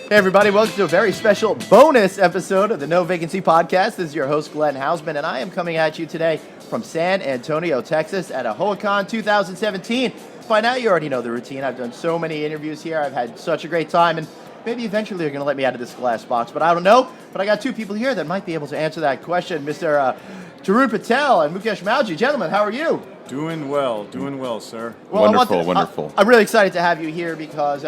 Hey everybody, welcome to a very special bonus episode of the No Vacancy Podcast. This is your host, Glenn Hausman, and I am coming at you today from San Antonio, Texas at AHOACon 2017. By now you already know the routine. I've done so many interviews here. I've had such a great time, and maybe eventually you're going to let me out of this glass box, but I don't know. But I got two people here that might be able to answer that question. Mr. Tarun Patel and Mukesh Mauji. Gentlemen, how are you? Doing well, sir. Well, Wonderful. I'm really excited to have you here because,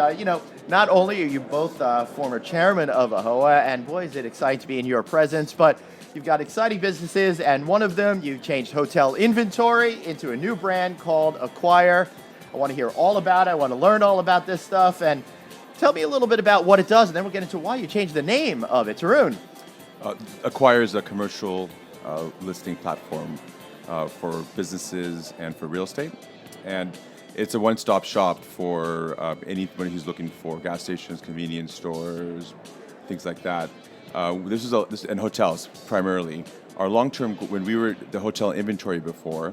not only are you both former chairman of AHOA, and boy, is it exciting to be in your presence, but you've got exciting businesses, and one of them, you've changed hotel inventory into a new brand called Acquire. I want to hear all about it. I want to learn all about this stuff, and tell me a little bit about what it does, and then we'll get into why you changed the name of it. Tarun. Acquire is a commercial listing platform for businesses and for real estate. And it's a one-stop shop for anybody who's looking for gas stations, convenience stores, things like that. And hotels primarily. Our long-term, when we were the hotel inventory before,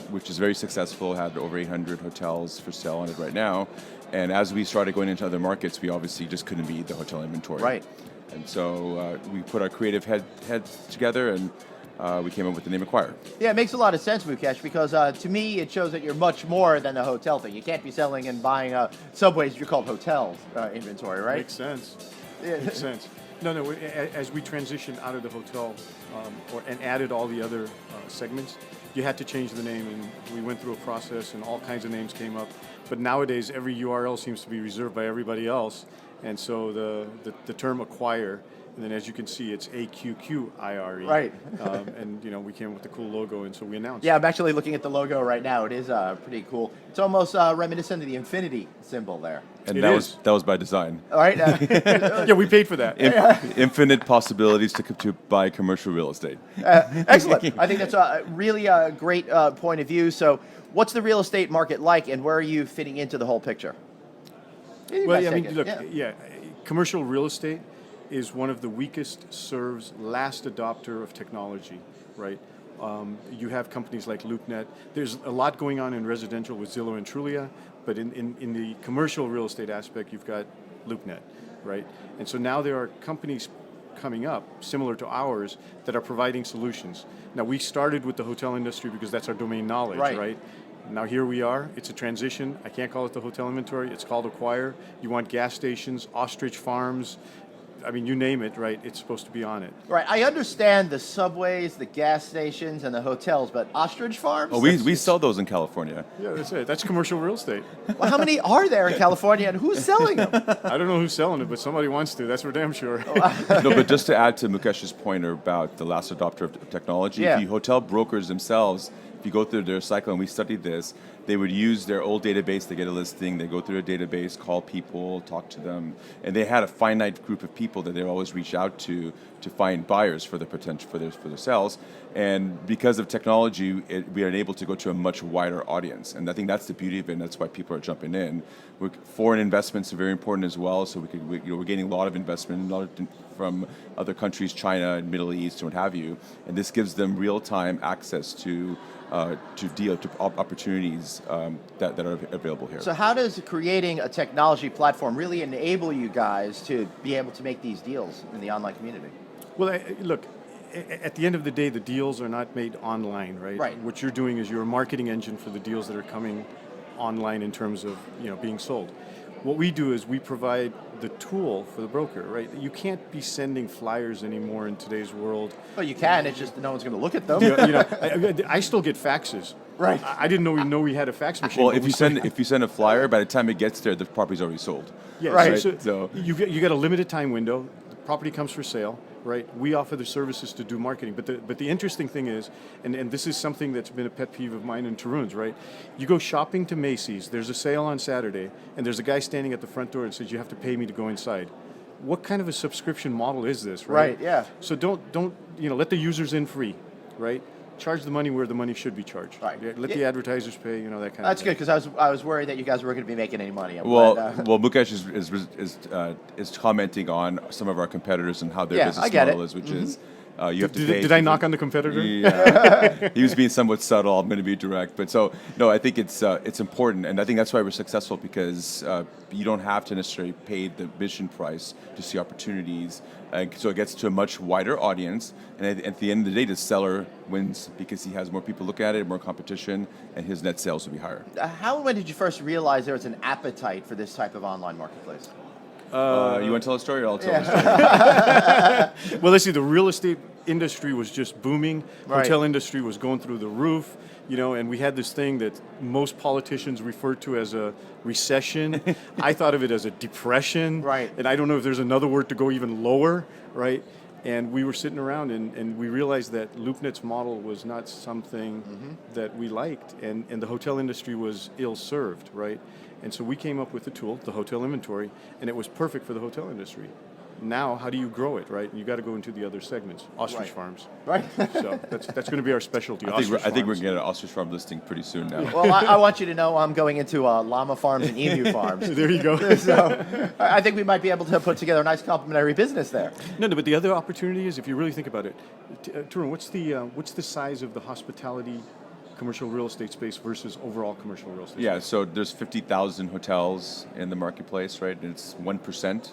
which is very successful, had over 800 hotels for sale on it right now. And as we started going into other markets, we obviously just couldn't beat the hotel inventory. Right. And so we put our creative heads together and we came up with the name Acquire. Yeah, it makes a lot of sense, Mukesh, because to me it shows that you're much more than the hotel thing. You can't be selling and buying subways. You're called hotels inventory, right? Makes sense. Yeah. Makes sense. No. As we transitioned out of the hotel and added all the other segments, you had to change the name, and we went through a process, and all kinds of names came up. But nowadays, every URL seems to be reserved by everybody else, and so the term Acquire. And then, as you can see, it's AQQIRE. Right. And we came up with the cool logo, and so we announced. Yeah, I'm actually looking at the logo right now. It is pretty cool. It's almost reminiscent of the infinity symbol there. And It that was by design. All right. Yeah, we paid for that. Infinite possibilities to buy commercial real estate. Excellent. I think that's a really great point of view. So, what's the real estate market like, and where are you fitting into the whole picture? Well, I mean, look, commercial real estate is one of the weakest serves, last adopter of technology, right? You have companies like LoopNet. There's a lot going on in residential with Zillow and Trulia, but in the commercial real estate aspect, you've got LoopNet, right? And so now there are companies coming up, similar to ours, that are providing solutions. Now, we started with the hotel industry because that's our domain knowledge, right? Now here we are. It's a transition. I can't call it the hotel inventory. It's called Acquire. You want gas stations, ostrich farms, I mean, you name it, right? It's supposed to be on it. Right. I understand the subways, the gas stations, and the hotels, but ostrich farms? Oh, we sell those in California. Yeah, that's it. That's commercial real estate. Well, how many are there in California, and who's selling them? I don't know who's selling it, but somebody wants to. That's for damn sure. No, but just to add to Mukesh's point about the last adopter of technology, the hotel brokers themselves, if you go through their cycle, and we studied this, they would use their old database to get a listing. They go through a database, call people, talk to them, and they had a finite group of people that they always reach out to find buyers for the potential for their sales. And because of technology, we are able to go to a much wider audience. And I think that's the beauty of it, and that's why people are jumping in. Foreign investments are very important as well. So we're getting a lot of investment, from other countries, China and Middle East and what have you. And this gives them real-time access to opportunities that are available here. So how does creating a technology platform really enable you guys to be able to make these deals in the online community? Well, look, at the end of the day, the deals are not made online, right? Right. What you're doing is you're a marketing engine for the deals that are coming online in terms of being sold. What we do is we provide the tool for the broker, right? You can't be sending flyers anymore in today's world. Well, you can. It's just no one's going to look at them. I still get faxes. Right. I didn't know we had a fax machine. Well, if you send a flyer, by the time it gets there, the property's already sold. Yeah, right. So you get a limited time window. The property comes for sale, right? We offer the services to do marketing. But the interesting thing is, and this is something that's been a pet peeve of mine and Tarun's, right? You go shopping to Macy's, there's a sale on Saturday, and there's a guy standing at the front door and says, you have to pay me to go inside. What kind of a subscription model is this, right? Right, yeah. So don't let the users in free, right? Charge the money where the money should be charged. Right. Let the advertisers pay, that kind of thing. That's good, because I was worried that you guys weren't going to be making any money. Well, Mukesh is commenting on some of our competitors and how their business model is, which is You have to pay. Did I knock on the competitor? Yeah. He was being somewhat subtle. I'm going to be direct, but so no, I think it's important, and I think that's why we're successful because you don't have to necessarily pay the admission price to see opportunities. So it gets to a much wider audience, and at the end of the day, the seller wins because he has more people look at it, more competition, and his net sales will be higher. When did you first realize there was an appetite for this type of online marketplace? You want to tell a story, or I'll tell a story? Well, let's see. The real estate industry was just booming. Right. Hotel industry was going through the roof. And we had this thing that most politicians refer to as a recession. I thought of it as a depression. Right. And I don't know if there's another word to go even lower, right? And we were sitting around and we realized that LoopNet's model was not something that we liked, and the hotel industry was ill-served, right? And so we came up with a tool, the hotel inventory, and it was perfect for the hotel industry. Now, how do you grow it, right? You got to go into the other segments, ostrich farms. Right. So that's going to be our specialty. I think we're going to get an ostrich farm listing pretty soon now. Well, I want you to know I'm going into llama farms and emu farms. There you go. So I think we might be able to put together a nice complementary business there. No, but the other opportunity is, if you really think about it, Tarun, what's the size of the hospitality commercial real estate space versus overall commercial real estate space? So there's 50,000 hotels in the marketplace, right? And it's 1%,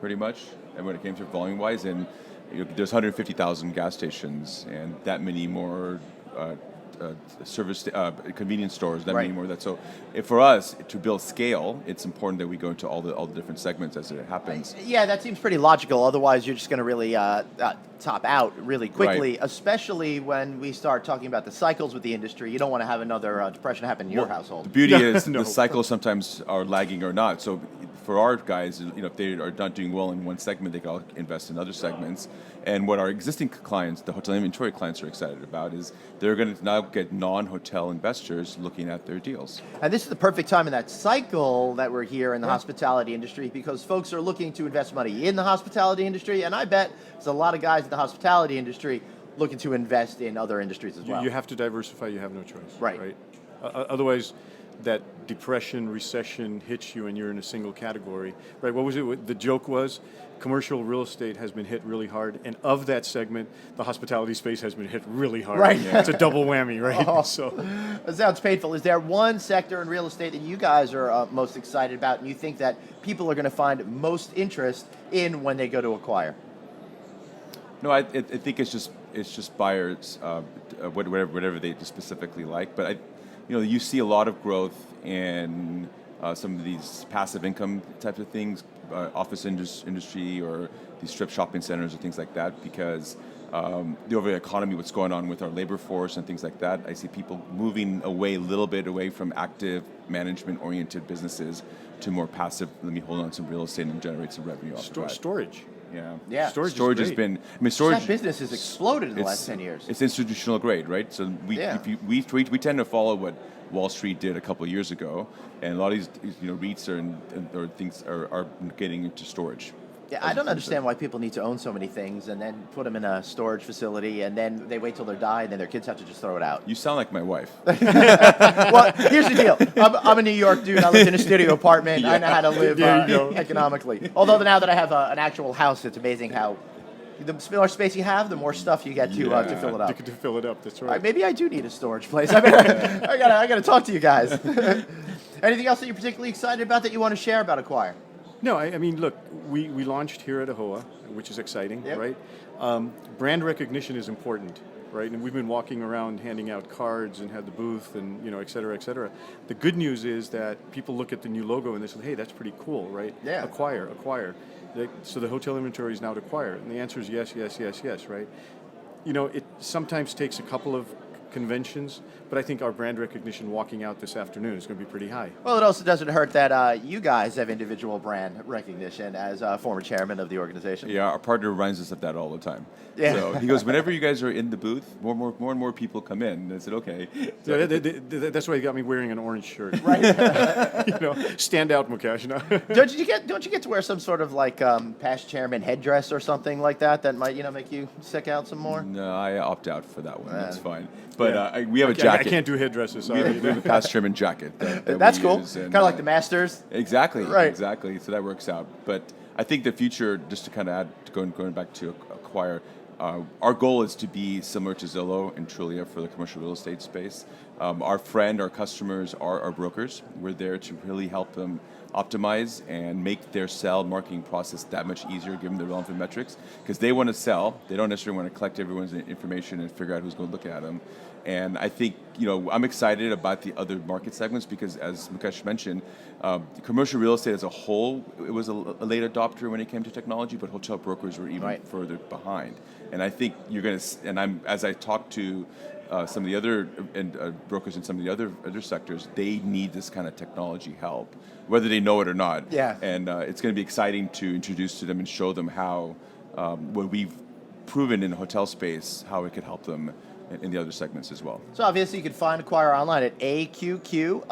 pretty much, and when it came to volume-wise, and there's 150,000 gas stations, and that many more convenience stores, that many more. So for us to build scale, it's important that we go into all the different segments as it happens. Yeah, that seems pretty logical. Otherwise, you're just going to really top out really quickly, especially when we start talking about the cycles with the industry. You don't want to have another depression happen in your household. The beauty is the cycles sometimes are lagging or not. So for our guys, if they are not doing well in one segment, they can all invest in other segments. And what our existing clients, the hotel inventory clients, are excited about is they're going to now get non-hotel investors looking at their deals. And this is the perfect time in that cycle that we're here in the hospitality industry, because folks are looking to invest money in the hospitality industry, and I bet there's a lot of guys in the hospitality industry looking to invest in other industries as well. You have to diversify. You have no choice. Right. Otherwise, that depression, recession hits you and you're in a single category. Right? What was it? The joke was commercial real estate has been hit really hard, and of that segment, the hospitality space has been hit really hard. Right. Yeah. It's a double whammy, right? Oh, so that sounds painful. Is there one sector in real estate that you guys are most excited about, and you think that people are going to find most interest in when they go to acquire? No, I think it's just buyers, whatever they specifically like. But you see a lot of growth in some of these passive income types of things, office industry, or these strip shopping centers or things like that, because the overall economy, what's going on with our labor force and things like that. I see people moving a little bit away from active management-oriented businesses to more passive. Let me hold on to real estate and generate some revenue off of that. Storage. Yeah. Storage has been. Storage. That business has exploded in the last 10 years. It's institutional grade, right? So we tend to follow what Wall Street did a couple of years ago, and a lot of these REITs or things are getting into storage. Yeah, I don't understand why people need to own so many things and then put them in a storage facility, and then they wait till they die, and then their kids have to just throw it out. You sound like my wife. Well, here's the deal. I'm a New York dude. I live in a studio apartment. I know how to live economically. Although now that I have an actual house, it's amazing how the more space you have, the more stuff you get to fill it up. To fill it up, that's right. Maybe I do need a storage place. I gotta talk to you guys. Anything else that you're particularly excited about that you want to share about Acquire? No, I mean, look, we launched here at AHOA, which is exciting, right? Brand recognition is important, right? And we've been walking around handing out cards and had the booth and, et cetera, et cetera. The good news is that people look at the new logo and they say, hey, that's pretty cool, right? Yeah. Acquire. So the hotel inventory is now to acquire. And the answer is yes, right? It sometimes takes a couple of conventions, but I think our brand recognition walking out this afternoon is going to be pretty high. Well, it also doesn't hurt that you guys have individual brand recognition as former chairman of the organization. Yeah, our partner reminds us of that all the time. Yeah. So he goes, whenever you guys are in the booth, more and more people come in. And I said, okay. So that's why he got me wearing an orange shirt. Right. Stand out, Mukesh. Don't you get to wear some sort of like past chairman headdress or something like that might make you stick out some more? No, I opt out for that one. That's fine. But we have a jacket. I can't do headdresses. We have a past chairman jacket. That's cool. Kind of like the Masters. Exactly. Right. Exactly. So that works out. But I think the future, just to kind of add, going back to Acquire, Our goal is to be similar to Zillow and Trulia for the commercial real estate space. Our customers are our brokers. We're there to really help them optimize and make their sell marketing process that much easier, give them the relevant metrics, because they want to sell. They don't necessarily want to collect everyone's information and figure out who's going to look at them. And I think, I'm excited about the other market segments because, as Mukesh mentioned, commercial real estate as a whole, it was a late adopter when it came to technology, but hotel brokers were even further behind. And I think as I talk to some of the other brokers in some of the other sectors, they need this kind of technology help, whether they know it or not. Yeah. And it's going to be exciting to introduce to them and show them how what we've proven in the hotel space, how it could help them in the other segments as well. So obviously you can find Acquire online at AQQIRE.com.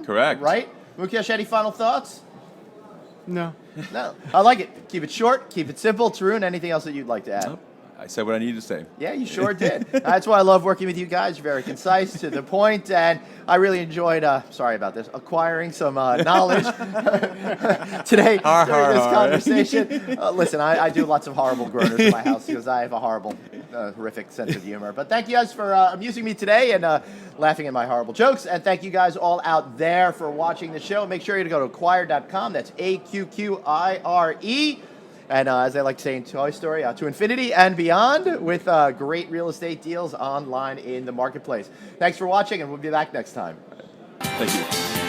Correct. Right? Mukesh, any final thoughts? No. No. I like it. Keep it short, keep it simple. Tarun, anything else that you'd like to add? Nope. I said what I needed to say. Yeah, you sure did. That's why I love working with you guys. You're very concise, to the point, and I really enjoyed, sorry about this, acquiring some knowledge today during this conversation. Listen, I do lots of horrible groaners in my house because I have a horrific sense of humor. But thank you guys for amusing me today and laughing at my horrible jokes. And thank you guys all out there for watching the show. Make sure you go to acquire.com. That's AQQIRE. And as I like to say in Toy Story, to infinity and beyond, with great real estate deals online in the marketplace. Thanks for watching, and we'll be back next time. Thank you.